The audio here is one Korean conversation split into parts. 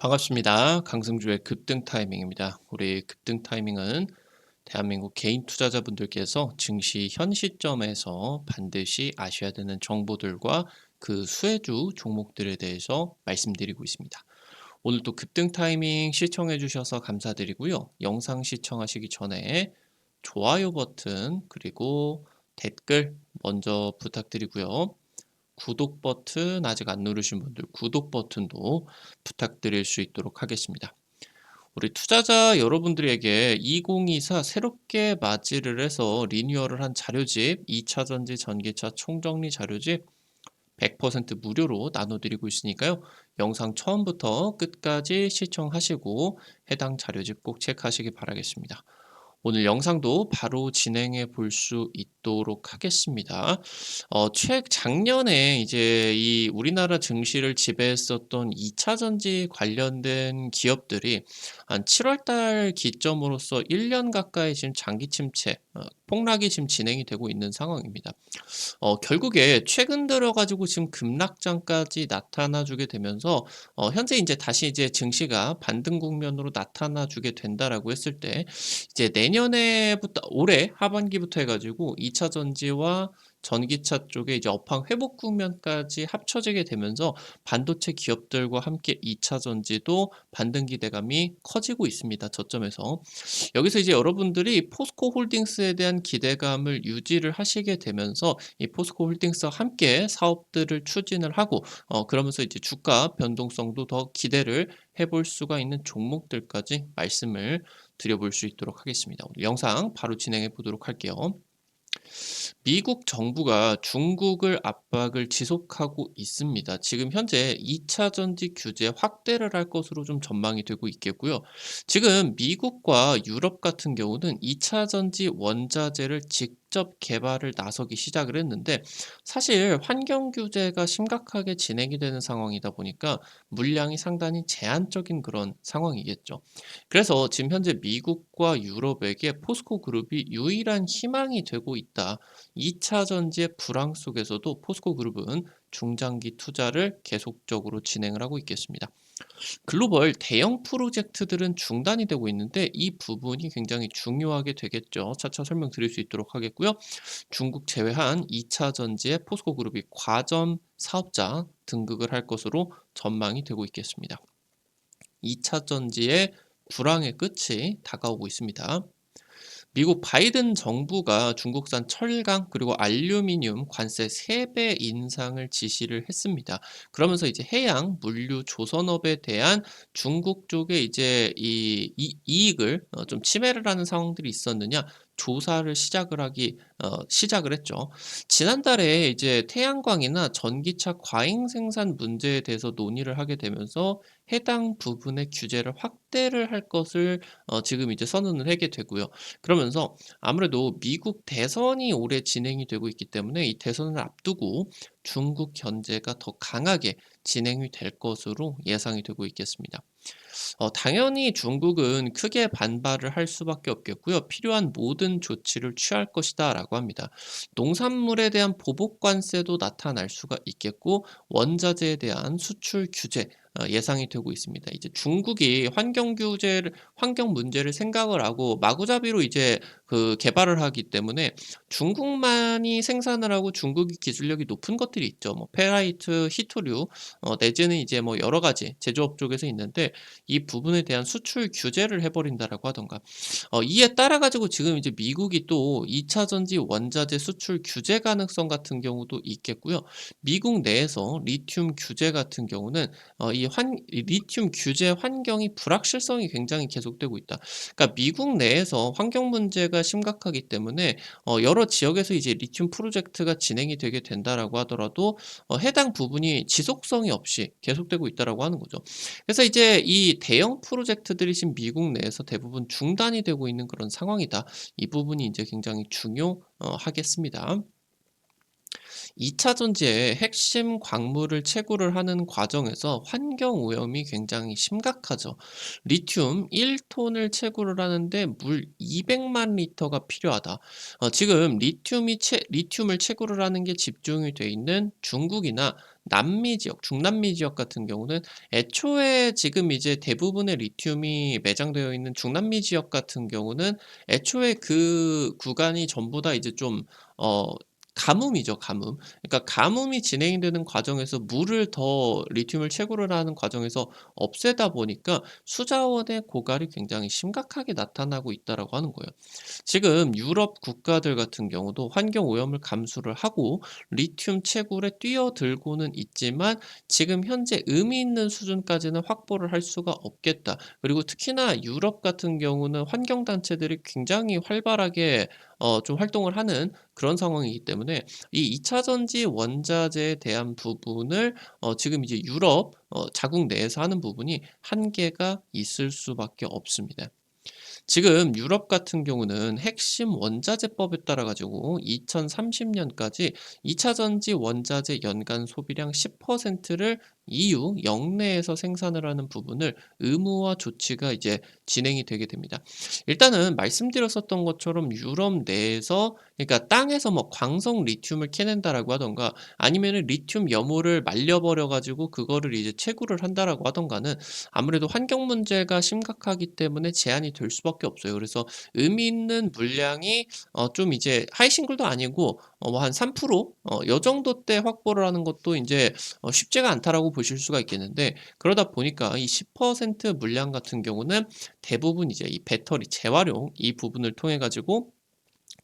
반갑습니다. 강승주의 급등 타이밍입니다. 우리 급등 타이밍은 대한민국 개인 투자자분들께서 증시 현 시점에서 반드시 아셔야 되는 정보들과 그 수혜주 종목들에 대해서 말씀드리고 있습니다. 오늘도 급등 타이밍 시청해 주셔서 감사드리고요. 영상 시청하시기 전에 좋아요 버튼 그리고 댓글 먼저 부탁드리고요. 구독 버튼 아직 안 누르신 분들 구독 버튼도 부탁드릴 수 있도록 하겠습니다. 우리 투자자 여러분들에게 2024 새롭게 맞이를 해서 리뉴얼을 한 자료집 2차 전지 전기차 총정리 자료집 100% 무료로 나눠드리고 있으니까요. 영상 처음부터 끝까지 시청하시고 해당 자료집 꼭 체크하시기 바라겠습니다. 오늘 영상도 바로 진행해 볼 수 있도록 하겠습니다. 작년에 이제 이 우리나라 증시를 지배했었던 2차 전지 관련된 기업들이 한 7월 달 기점으로서 1년 가까이 지금 장기 침체, 폭락이 지금 진행이 되고 있는 상황입니다. 결국에 최근 들어 가지고 지금 급락장까지 나타나 주게 되면서 현재 이제 다시 이제 증시가 반등 국면으로 나타나 주게 된다라고 했을 때 이제 내년에부터 올해 하반기부터 해 가지고 2차 전지와 전기차 쪽에 이제 업황 회복 국면까지 합쳐지게 되면서 반도체 기업들과 함께 2차 전지도 반등 기대감이 커지고 있습니다, 저점에서. 여기서 이제 여러분들이 포스코 홀딩스에 대한 기대감을 유지를 하시게 되면서 이 포스코 홀딩스와 함께 사업들을 추진을 하고 그러면서 이제 주가 변동성도 더 기대를 해볼 수가 있는 종목들까지 말씀을 드려볼 수 있도록 하겠습니다. 오늘 영상 바로 진행해 보도록 할게요. 미국 정부가 중국을 압박을 지속하고 있습니다. 지금 현재 2차 전지 규제 확대를 할 것으로 좀 전망이 되고 있겠고요. 지금 미국과 유럽 같은 경우는 2차 전지 원자재를 직접 개발을 나서기 시작을 했는데 사실 환경 규제가 심각하게 진행이 되는 상황이다 보니까 물량이 상당히 제한적인 그런 상황이겠죠. 그래서 지금 현재 미국과 유럽에게 포스코 그룹이 유일한 희망이 되고 있다. 2차 전지의 불황 속에서도 포스코 그룹은 중장기 투자를 계속적으로 진행을 하고 있겠습니다. 글로벌 대형 프로젝트들은 중단이 되고 있는데 이 부분이 굉장히 중요하게 되겠죠. 차차 설명드릴 수 있도록 하겠고요. 중국 제외한 2차 전지의 포스코 그룹이 과점 사업자 등극을 할 것으로 전망이 되고 있겠습니다. 2차 전지의 불황의 끝이 다가오고 있습니다. 미국 바이든 정부가 중국산 철강 그리고 알루미늄 관세 3배 인상을 지시를 했습니다. 그러면서 이제 해양 물류 조선업에 대한 중국 쪽에 이제 이익을 좀 침해를 하는 상황들이 있었느냐 조사를 시작을 했죠. 지난달에 이제 태양광이나 전기차 과잉 생산 문제에 대해서 논의를 하게 되면서 해당 부분의 규제를 확대를 할 것을 지금 이제 선언을 하게 되고요. 그러면서 아무래도 미국 대선이 올해 진행이 되고 있기 때문에 이 대선을 앞두고 중국 견제가 더 강하게 진행이 될 것으로 예상이 되고 있겠습니다. 당연히 중국은 크게 반발을 할 수밖에 없겠고요. 필요한 모든 조치를 취할 것이다라고 합니다. 농산물에 대한 보복 관세도 나타날 수가 있겠고 원자재에 대한 수출 규제 예상이 되고 있습니다. 이제 중국이 환경 문제를 생각을 하고 마구잡이로 이제 그 개발을 하기 때문에 중국만이 생산을 하고 중국이 기술력이 높은 것들이 있죠. 뭐 페라이트, 히토류 내지는 이제 뭐 여러 가지 제조업 쪽에서 있는데 이 부분에 대한 수출 규제를 해버린다라고 하던가. 이에 따라 가지고 지금 이제 미국이 또 2차 전지 원자재 수출 규제 가능성 같은 경우도 있겠고요. 미국 내에서 리튬 규제 같은 경우는 이 리튬 규제 환경이 불확실성이 굉장히 계속되고 있다. 그러니까 미국 내에서 환경 문제가 심각하기 때문에 여러 지역에서 이제 리튬 프로젝트가 진행이 되게 된다라고 하더라도 해당 부분이 지속성이 없이 계속되고 있다라고 하는 거죠. 그래서 이제 이 대형 프로젝트들이 지금 미국 내에서 대부분 중단이 되고 있는 그런 상황이다. 이 부분이 이제 굉장히 중요하겠습니다. 2차 전지의 핵심 광물을 채굴을 하는 과정에서 환경 오염이 굉장히 심각하죠. 리튬 1톤을 채굴을 하는데 물 200만 리터가 필요하다. 지금 리튬을 채굴을 하는 게 집중이 돼 있는 중국이나 남미 지역, 중남미 지역 같은 경우는 애초에 지금 이제 대부분의 리튬이 매장되어 있는 중남미 지역 같은 경우는 애초에 그 구간이 전부 다 이제 좀 어 가뭄이죠, 가뭄. 그러니까 가뭄이 진행이 되는 과정에서 물을 더 리튬을 채굴을 하는 과정에서 없애다 보니까 수자원의 고갈이 굉장히 심각하게 나타나고 있다라고 하는 거예요. 지금 유럽 국가들 같은 경우도 환경 오염을 감수를 하고 리튬 채굴에 뛰어들고는 있지만 지금 현재 의미 있는 수준까지는 확보를 할 수가 없겠다. 그리고 특히나 유럽 같은 경우는 환경 단체들이 굉장히 활발하게 좀 활동을 하는 그런 상황이기 때문에 이 2차 전지 원자재에 대한 부분을 지금 이제 유럽 자국 내에서 하는 부분이 한계가 있을 수밖에 없습니다. 지금 유럽 같은 경우는 핵심 원자재법에 따라 가지고 2030년까지 2차 전지 원자재 연간 소비량 10%를 EU 영내에서 생산을 하는 부분을 의무화 조치가 이제 진행이 되게 됩니다. 일단은 말씀드렸었던 것처럼 유럽 내에서 그러니까 땅에서 뭐 광석 리튬을 캐낸다라고 하던가 아니면은 리튬 염호를 말려버려 가지고 그거를 이제 채굴을 한다라고 하던가는 아무래도 환경 문제가 심각하기 때문에 제한이 될 수밖에 없어요. 그래서 의미 있는 물량이 좀 이제 하이싱글도 아니고 뭐 한 3%요 정도 때 확보를 하는 것도 인제 쉽지가 않다라고 보실 수가 있겠는데 그러다 보니까 이 10% 물량 같은 경우는 대부분 이제 이 배터리 재활용 이 부분을 통해 가지고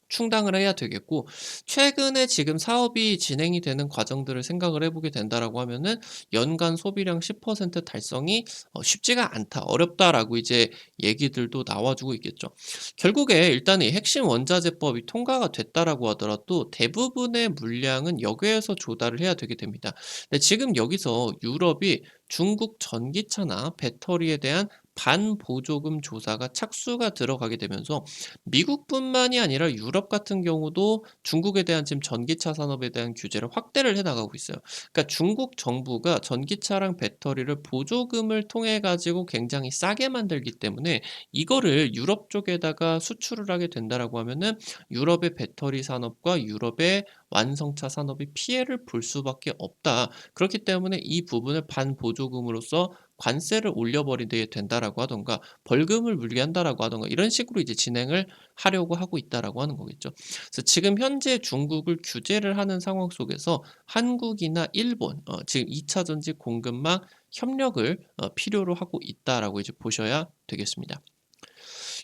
충당을 해야 되겠고 최근에 지금 사업이 진행이 되는 과정들을 생각을 해 보게 된다라고 하면은 연간 소비량 10% 달성이 쉽지가 않다. 어렵다라고 이제 얘기들도 나와 주고 있겠죠. 결국에 일단 이 핵심 원자재법이 통과가 됐다라고 하더라도 대부분의 물량은 여기에서 조달을 해야 되게 됩니다. 근데 지금 여기서 유럽이 중국 전기차나 배터리에 대한 반보조금 조사가 착수가 들어가게 되면서 미국뿐만이 아니라 유럽 같은 경우도 중국에 대한 지금 전기차 산업에 대한 규제를 확대를 해 나가고 있어요. 그러니까 중국 정부가 전기차랑 배터리를 보조금을 통해 가지고 굉장히 싸게 만들기 때문에 이거를 유럽 쪽에다가 수출을 하게 된다라고 하면은 유럽의 배터리 산업과 유럽의 완성차 산업이 피해를 볼 수밖에 없다. 그렇기 때문에 이 부분을 반보조금으로써 관세를 올려버리게 된다라고 하던가 벌금을 물게 한다라고 하던가 이런 식으로 이제 진행을 하려고 하고 있다라고 하는 거겠죠. 그래서 지금 현재 중국을 규제를 하는 상황 속에서 한국이나 일본 지금 2차 전지 공급망 협력을 필요로 하고 있다라고 이제 보셔야 되겠습니다.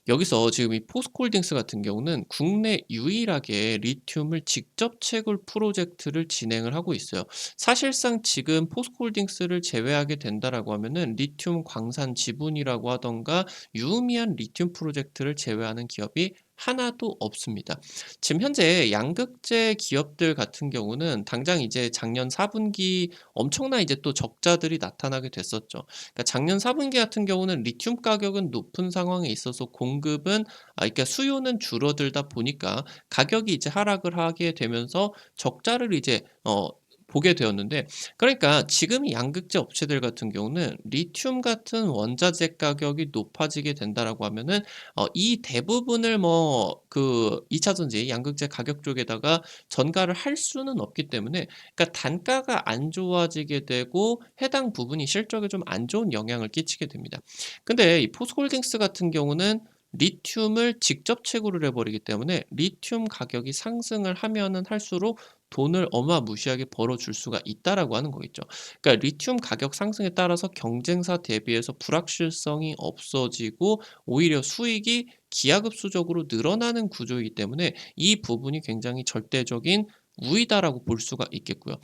여기서 지금 이 포스코홀딩스 같은 경우는 국내 유일하게 리튬을 직접 채굴 프로젝트를 진행을 하고 있어요. 사실상 지금 포스코홀딩스를 제외하게 된다라고 하면은 리튬 광산 지분이라고 하던가 유의미한 리튬 프로젝트를 제외하는 기업이 하나도 없습니다. 지금 현재 양극재 기업들 같은 경우는 당장 이제 작년 4분기 엄청난 이제 또 적자들이 나타나게 됐었죠. 그러니까 작년 4분기 같은 경우는 리튬 가격은 높은 상황에 있어서 공급은 그러니까 수요는 줄어들다 보니까 가격이 이제 하락을 하게 되면서 적자를 이제 보게 되었는데 그러니까 지금 양극재 업체들 같은 경우는 리튬 같은 원자재 가격이 높아지게 된다라고 하면은 이 대부분을 뭐 그 2차 전지 양극재 가격 쪽에다가 전가를 할 수는 없기 때문에 그러니까 단가가 안 좋아지게 되고 해당 부분이 실적에 좀 안 좋은 영향을 끼치게 됩니다. 근데 이 포스홀딩스 같은 경우는 리튬을 직접 채굴을 해 버리기 때문에 리튬 가격이 상승을 하면은 할수록 돈을 어마무시하게 벌어줄 수가 있다라고 하는 거겠죠. 그러니까 리튬 가격 상승에 따라서 경쟁사 대비해서 불확실성이 없어지고 오히려 수익이 기하급수적으로 늘어나는 구조이기 때문에 이 부분이 굉장히 절대적인 우위다라고 볼 수가 있겠고요.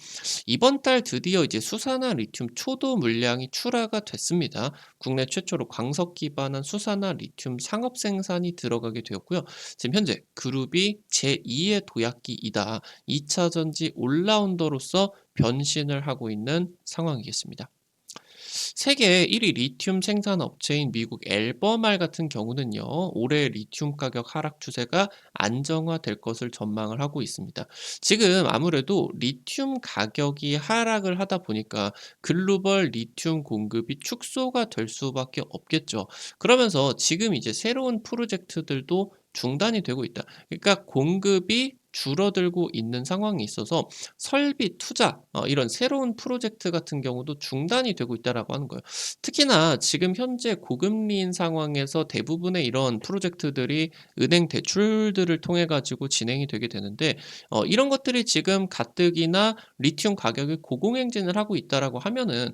이번 달 드디어 이제 수산화 리튬 초도 물량이 출하가 됐습니다. 국내 최초로 광석 기반한 수산화 리튬 상업 생산이 들어가게 되었고요. 지금 현재 그룹이 제2의 도약기이다. 2차 전지 올라운더로서 변신을 하고 있는 상황이겠습니다. 세계 1위 리튬 생산 업체인 미국 엘버말 같은 경우는요, 올해 리튬 가격 하락 추세가 안정화될 것을 전망을 하고 있습니다. 지금 아무래도 리튬 가격이 하락을 하다 보니까 글로벌 리튬 공급이 축소가 될 수밖에 없겠죠. 그러면서 지금 이제 새로운 프로젝트들도 중단이 되고 있다. 그러니까 공급이 줄어들고 있는 상황이 있어서 설비, 투자 이런 새로운 프로젝트 같은 경우도 중단이 되고 있다라고 하는 거예요. 특히나 지금 현재 고금리인 상황에서 대부분의 이런 프로젝트들이 은행 대출들을 통해 가지고 진행이 되게 되는데 이런 것들이 지금 가뜩이나 리튬 가격이 고공행진을 하고 있다라고 하면은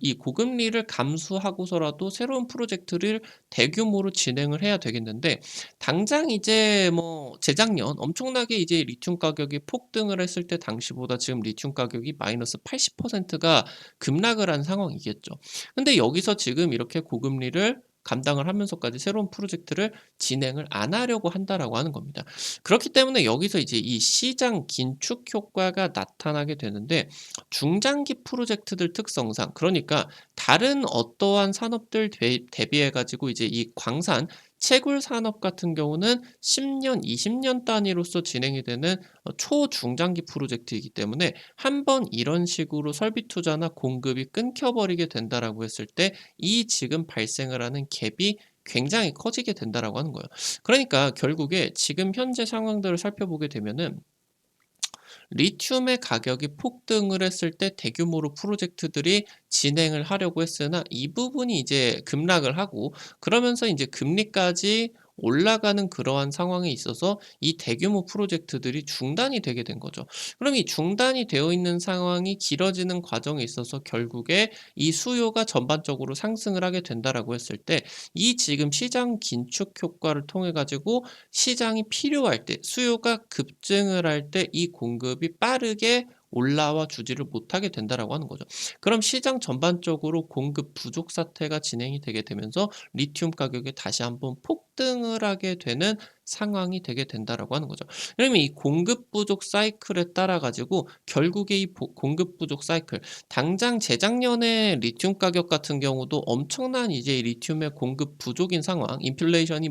이 고금리를 감수하고서라도 새로운 프로젝트를 대규모로 진행을 해야 되겠는데 당장 이제 뭐 재작년 엄청나게 이제 리튬 가격이 폭등을 했을 때 당시보다 지금 리튬 가격이 마이너스 80%가 급락을 한 상황이겠죠. 근데 여기서 지금 이렇게 고금리를 감당을 하면서까지 새로운 프로젝트를 진행을 안 하려고 한다라고 하는 겁니다. 그렇기 때문에 여기서 이제 이 시장 긴축 효과가 나타나게 되는데 중장기 프로젝트들 특성상 그러니까 다른 어떠한 산업들 대비해 가지고 이제 이 광산 채굴 산업 같은 경우는 10년, 20년 단위로서 진행이 되는 초중장기 프로젝트이기 때문에 한 번 이런 식으로 설비 투자나 공급이 끊겨버리게 된다라고 했을 때 이 지금 발생을 하는 갭이 굉장히 커지게 된다라고 하는 거예요. 그러니까 결국에 지금 현재 상황들을 살펴보게 되면은 리튬의 가격이 폭등을 했을 때 대규모로 프로젝트들이 진행을 하려고 했으나 이 부분이 이제 급락을 하고 그러면서 이제 금리까지 올라가는 그러한 상황에 있어서 이 대규모 프로젝트들이 중단이 되게 된 거죠. 그럼 이 중단이 되어 있는 상황이 길어지는 과정에 있어서 결국에 이 수요가 전반적으로 상승을 하게 된다라고 했을 때 이 지금 시장 긴축 효과를 통해 가지고 시장이 필요할 때 수요가 급증을 할 때 이 공급이 빠르게 올라와 주지를 못하게 된다라고 하는 거죠. 그럼 시장 전반적으로 공급 부족 사태가 진행이 되게 되면서 리튬 가격이 다시 한번 폭등을 하게 되는 상황이 되게 된다라고 하는 거죠. 그러면 이 공급 부족 사이클에 따라 가지고 결국에 이 공급 부족 사이클 당장 재작년에 리튬 가격 같은 경우도 엄청난 이제 리튬의 공급 부족인 상황, 인플레이션이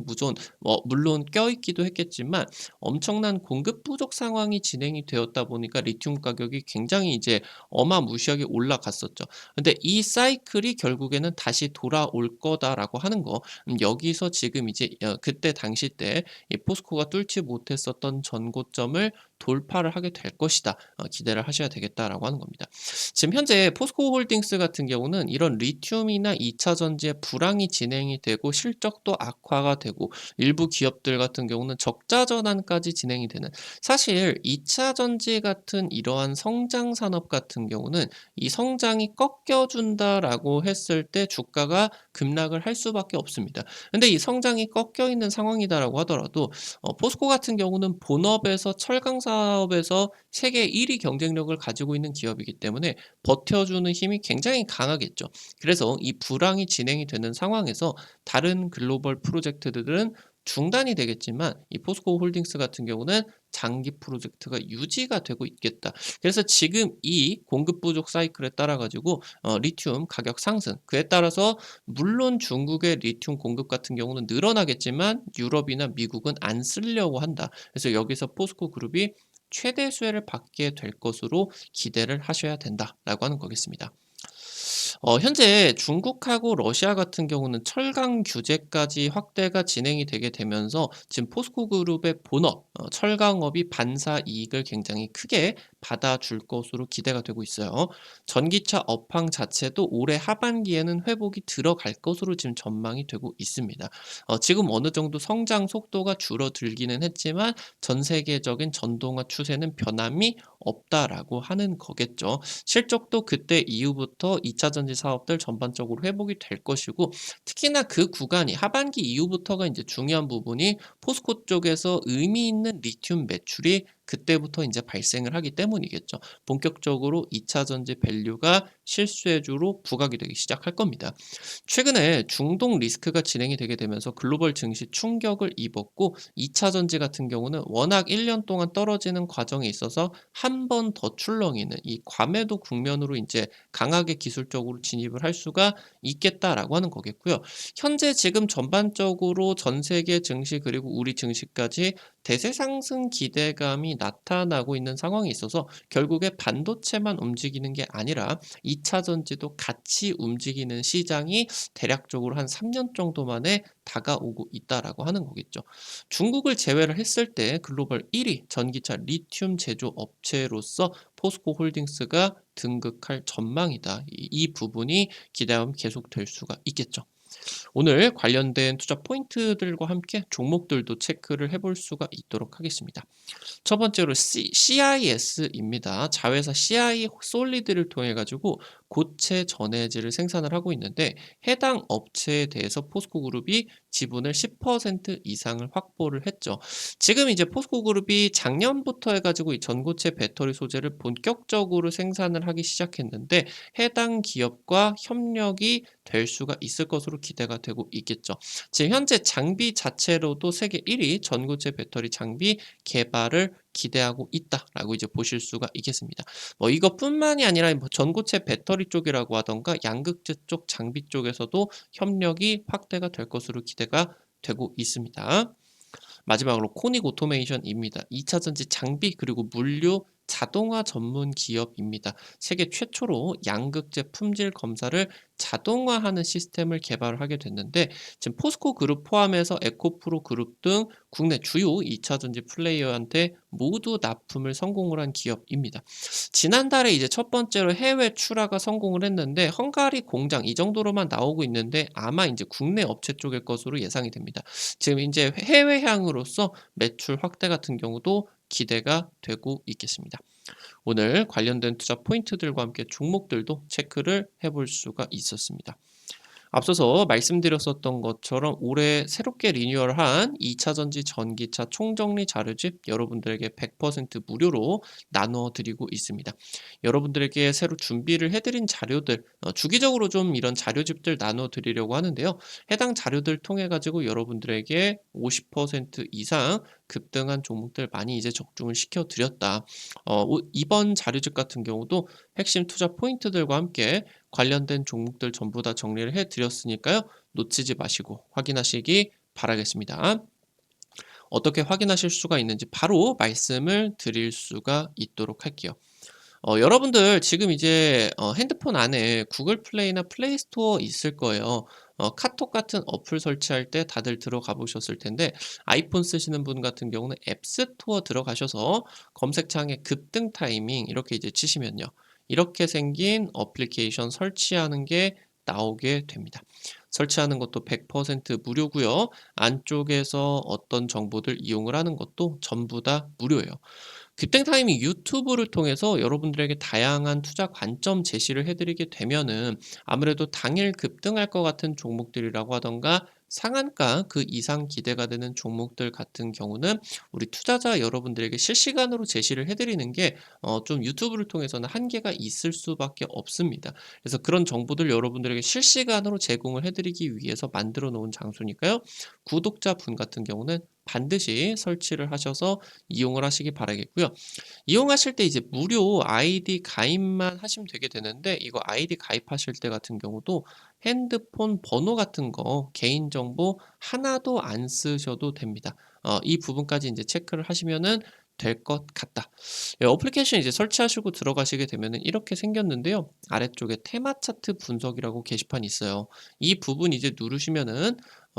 물론 껴있기도 했겠지만 엄청난 공급 부족 상황이 진행이 되었다 보니까 리튬 가격이 굉장히 이제 어마무시하게 올라갔었죠. 근데 이 사이클이 결국에는 다시 돌아올 거다라고 하는 거. 여기서 지금 이제 그때 당시 때 이 포스코가 뚫지 못했었던 전고점을 돌파를 하게 될 것이다. 기대를 하셔야 되겠다라고 하는 겁니다. 지금 현재 포스코 홀딩스 같은 경우는 이런 리튬이나 2차 전지의 불황이 진행이 되고 실적도 악화가 되고 일부 기업들 같은 경우는 적자 전환까지 진행이 되는 사실 2차 전지 같은 이러한 성장 산업 같은 경우는 이 성장이 꺾여준다라고 했을 때 주가가 급락을 할 수밖에 없습니다. 근데 이 성장이 꺾여 있는 상황이다라고 하더라도 포스코 같은 경우는 본업에서 철강 사업에서 세계 1위 경쟁력을 가지고 있는 기업이기 때문에 버텨주는 힘이 굉장히 강하겠죠. 그래서 이 불황이 진행이 되는 상황에서 다른 글로벌 프로젝트들은 중단이 되겠지만 이 포스코 홀딩스 같은 경우는 장기 프로젝트가 유지가 되고 있겠다. 그래서 지금 이 공급 부족 사이클에 따라 가지고 리튬 가격 상승 그에 따라서 물론 중국의 리튬 공급 같은 경우는 늘어나겠지만 유럽이나 미국은 안 쓰려고 한다. 그래서 여기서 포스코 그룹이 최대 수혜를 받게 될 것으로 기대를 하셔야 된다라고 하는 거겠습니다. 현재 중국하고 러시아 같은 경우는 철강 규제까지 확대가 진행이 되게 되면서 지금 포스코 그룹의 본업, 철강업이 반사 이익을 굉장히 크게 받아줄 것으로 기대가 되고 있어요. 전기차 업황 자체도 올해 하반기에는 회복이 들어갈 것으로 지금 전망이 되고 있습니다. 지금 어느 정도 성장 속도가 줄어들기는 했지만 전 세계적인 전동화 추세는 변함이 없다라고 하는 거겠죠. 실적도 그때 이후부터 2차 전지 사업들 전반적으로 회복이 될 것이고 특히나 그 구간이 하반기 이후부터가 이제 중요한 부분이 포스코 쪽에서 의미 있는 리튬 매출이 그때부터 이제 발생을 하기 때문이겠죠. 본격적으로 2차 전지 밸류가 실수혜주로 부각이 되기 시작할 겁니다. 최근에 중동 리스크가 진행이 되게 되면서 글로벌 증시 충격을 입었고 2차 전지 같은 경우는 워낙 1년 동안 떨어지는 과정에 있어서 한 번 더 출렁이는 이 과매도 국면으로 이제 강하게 기술적으로 진입을 할 수가 있겠다라고 하는 거겠고요. 현재 지금 전반적으로 전 세계 증시 그리고 우리 증시까지 대세 상승 기대감이 나타나고 있는 상황이 있어서 결국에 반도체만 움직이는 게 아니라 2차 전지도 같이 움직이는 시장이 대략적으로 한 3년 정도 만에 다가오고 있다라고 하는 거겠죠. 중국을 제외를 했을 때 글로벌 1위 전기차 리튬 제조 업체로서 포스코 홀딩스가 등극할 전망이다. 이 부분이 기대하면 계속될 수가 있겠죠. 오늘 관련된 투자 포인트들과 함께 종목들도 체크를 해볼 수가 있도록 하겠습니다. 첫 번째로 CIS입니다. 자회사 CI 솔리드를 통해 가지고 고체 전해질을 생산을 하고 있는데 해당 업체에 대해서 포스코 그룹이 지분을 10% 이상을 확보를 했죠. 지금 이제 포스코 그룹이 작년부터 해가지고 이 전고체 배터리 소재를 본격적으로 생산을 하기 시작했는데 해당 기업과 협력이 될 수가 있을 것으로 기대가 되고 있겠죠. 지금 현재 장비 자체로도 세계 1위 전고체 배터리 장비 개발을 기대하고 있다라고 이제 보실 수가 있겠습니다. 뭐 이것뿐만이 아니라 뭐 전고체 배터리 쪽이라고 하던가 양극재 쪽 장비 쪽에서도 협력이 확대가 될 것으로 기대가 되고 있습니다. 마지막으로 코닉 오토메이션입니다. 2차 전지 장비 그리고 물류 자동화 전문 기업입니다. 세계 최초로 양극재 품질 검사를 자동화하는 시스템을 개발을 하게 됐는데 지금 포스코 그룹 포함해서 에코프로 그룹 등 국내 주요 2차 전지 플레이어한테 모두 납품을 성공을 한 기업입니다. 지난달에 이제 첫 번째로 해외 출하가 성공을 했는데 헝가리 공장 이 정도로만 나오고 있는데 아마 이제 국내 업체 쪽일 것으로 예상이 됩니다. 지금 이제 해외향으로서 매출 확대 같은 경우도 기대가 되고 있겠습니다. 오늘 관련된 투자 포인트들과 함께 종목들도 체크를 해볼 수가 있었습니다. 앞서서 말씀드렸었던 것처럼 올해 새롭게 리뉴얼한 2차 전지 전기차 총정리 자료집 여러분들에게 100% 무료로 나눠 드리고 있습니다. 여러분들에게 새로 준비를 해드린 자료들 주기적으로 좀 이런 자료집들 나눠 드리려고 하는데요. 해당 자료들 통해 가지고 여러분들에게 50% 이상 급등한 종목들 많이 이제 적중을 시켜 드렸다. 이번 자료집 같은 경우도 핵심 투자 포인트들과 함께 관련된 종목들 전부 다 정리를 해드렸으니까요. 놓치지 마시고 확인하시기 바라겠습니다. 어떻게 확인하실 수가 있는지 바로 말씀을 드릴 수가 있도록 할게요. 여러분들 지금 이제 핸드폰 안에 구글 플레이나 플레이 스토어 있을 거예요. 카톡 같은 어플 설치할 때 다들 들어가 보셨을 텐데 아이폰 쓰시는 분 같은 경우는 앱 스토어 들어가셔서 검색창에 급등 타이밍 이렇게 이제 치시면요. 이렇게 생긴 어플리케이션 설치하는 게 나오게 됩니다. 설치하는 것도 100% 무료고요. 안쪽에서 어떤 정보들 이용을 하는 것도 전부 다 무료예요. 급등 타이밍 유튜브를 통해서 여러분들에게 다양한 투자 관점 제시를 해드리게 되면은 아무래도 당일 급등할 것 같은 종목들이라고 하던가 상한가 그 이상 기대가 되는 종목들 같은 경우는 우리 투자자 여러분들에게 실시간으로 제시를 해드리는 게 좀 유튜브를 통해서는 한계가 있을 수밖에 없습니다. 그래서 그런 정보들 여러분들에게 실시간으로 제공을 해드리기 위해서 만들어 놓은 장소니까요. 구독자분 같은 경우는 반드시 설치를 하셔서 이용을 하시기 바라겠고요. 이용하실 때 이제 무료 아이디 가입만 하시면 되게 되는데 이거 아이디 가입하실 때 같은 경우도 핸드폰 번호 같은 거 개인정보 하나도 안 쓰셔도 됩니다. 이 부분까지 이제 체크를 하시면은 될 것 같다. 어플리케이션 이제 설치하시고 들어가시게 되면은 이렇게 생겼는데요. 아래쪽에 테마 차트 분석이라고 게시판이 있어요. 이 부분 이제 누르시면은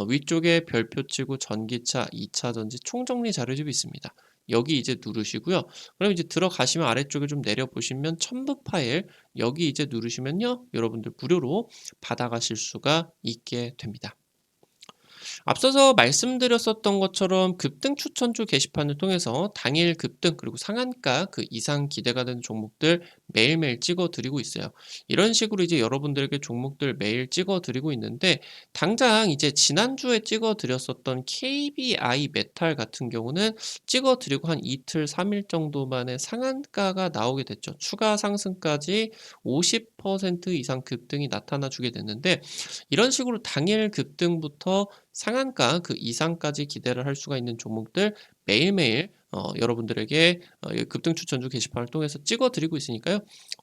위쪽에 별표 치고 전기차 2차 전지 총정리 자료집이 있습니다. 여기 이제 누르시고요. 그럼 이제 들어가시면 아래쪽에 좀 내려보시면 첨부 파일 여기 이제 누르시면요. 여러분들 무료로 받아가실 수가 있게 됩니다. 앞서서 말씀드렸었던 것처럼 급등 추천주 게시판을 통해서 당일 급등 그리고 상한가 그 이상 기대가 되는 종목들 매일매일 찍어 드리고 있어요. 이런 식으로 이제 여러분들에게 종목들 매일 찍어 드리고 있는데 당장 이제 지난주에 찍어 드렸었던 KBI 메탈 같은 경우는 찍어 드리고 한 이틀 3일 정도 만에 상한가가 나오게 됐죠. 추가 상승까지 50% 이상 급등이 나타나 주게 됐는데 이런 식으로 당일 급등부터 상한가 그 이상까지 기대를 할 수가 있는 종목들 매일매일 여러분들에게 이 급등 추천주 게시판을 통해서 찍어 드리고 있으니까요.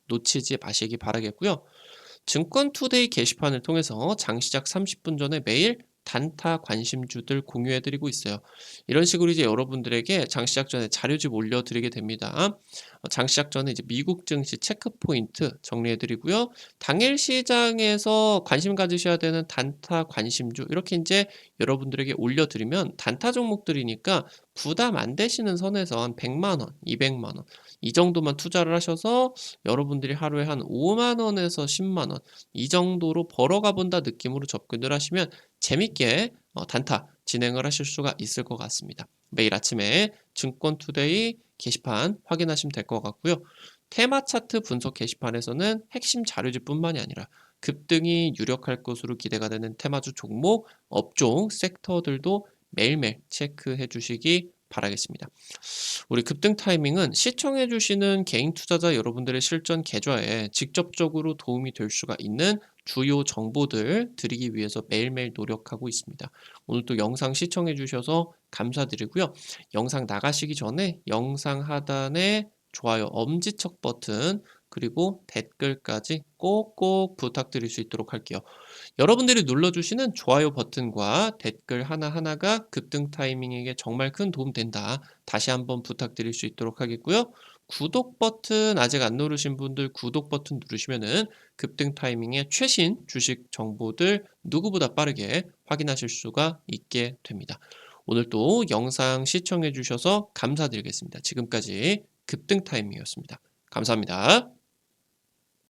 놓치지 마시기 바라겠고요. 증권 투데이 게시판을 통해서 장 시작 30분 전에 매일 단타 관심주들 공유해 드리고 있어요. 이런 식으로 이제 여러분들에게 장 시작 전에 자료집 올려 드리게 됩니다. 장 시작 전에 이제 미국 증시 체크 포인트 정리해 드리고요. 당일 시장에서 관심 가지셔야 되는 단타 관심주 이렇게 이제 여러분들에게 올려 드리면 단타 종목들이니까 부담 안 되시는 선에서 한 100만 원, 200만 원 이 정도만 투자를 하셔서 여러분들이 하루에 한 5만 원에서 10만 원 이 정도로 벌어가 본다 느낌으로 접근을 하시면 재밌게 단타 진행을 하실 수가 있을 것 같습니다. 매일 아침에 증권투데이 게시판 확인하시면 될 것 같고요. 테마 차트 분석 게시판에서는 핵심 자료집뿐만이 아니라 급등이 유력할 것으로 기대가 되는 테마주 종목, 업종, 섹터들도 매일매일 체크해 주시기 바라겠습니다. 우리 급등 타이밍은 시청해 주시는 개인 투자자 여러분들의 실전 계좌에 직접적으로 도움이 될 수가 있는 주요 정보들 드리기 위해서 매일매일 노력하고 있습니다. 오늘도 영상 시청해 주셔서 감사드리고요. 영상 나가시기 전에 영상 하단에 좋아요 엄지척 버튼 그리고 댓글까지 꼭꼭 부탁드릴 수 있도록 할게요. 여러분들이 눌러주시는 좋아요 버튼과 댓글 하나하나가 급등 타이밍에게 정말 큰 도움 된다. 다시 한번 부탁드릴 수 있도록 하겠고요. 구독 버튼 아직 안 누르신 분들 구독 버튼 누르시면은 급등 타이밍의 최신 주식 정보들 누구보다 빠르게 확인하실 수가 있게 됩니다. 오늘도 영상 시청해 주셔서 감사드리겠습니다. 지금까지 급등 타이밍이었습니다. 감사합니다.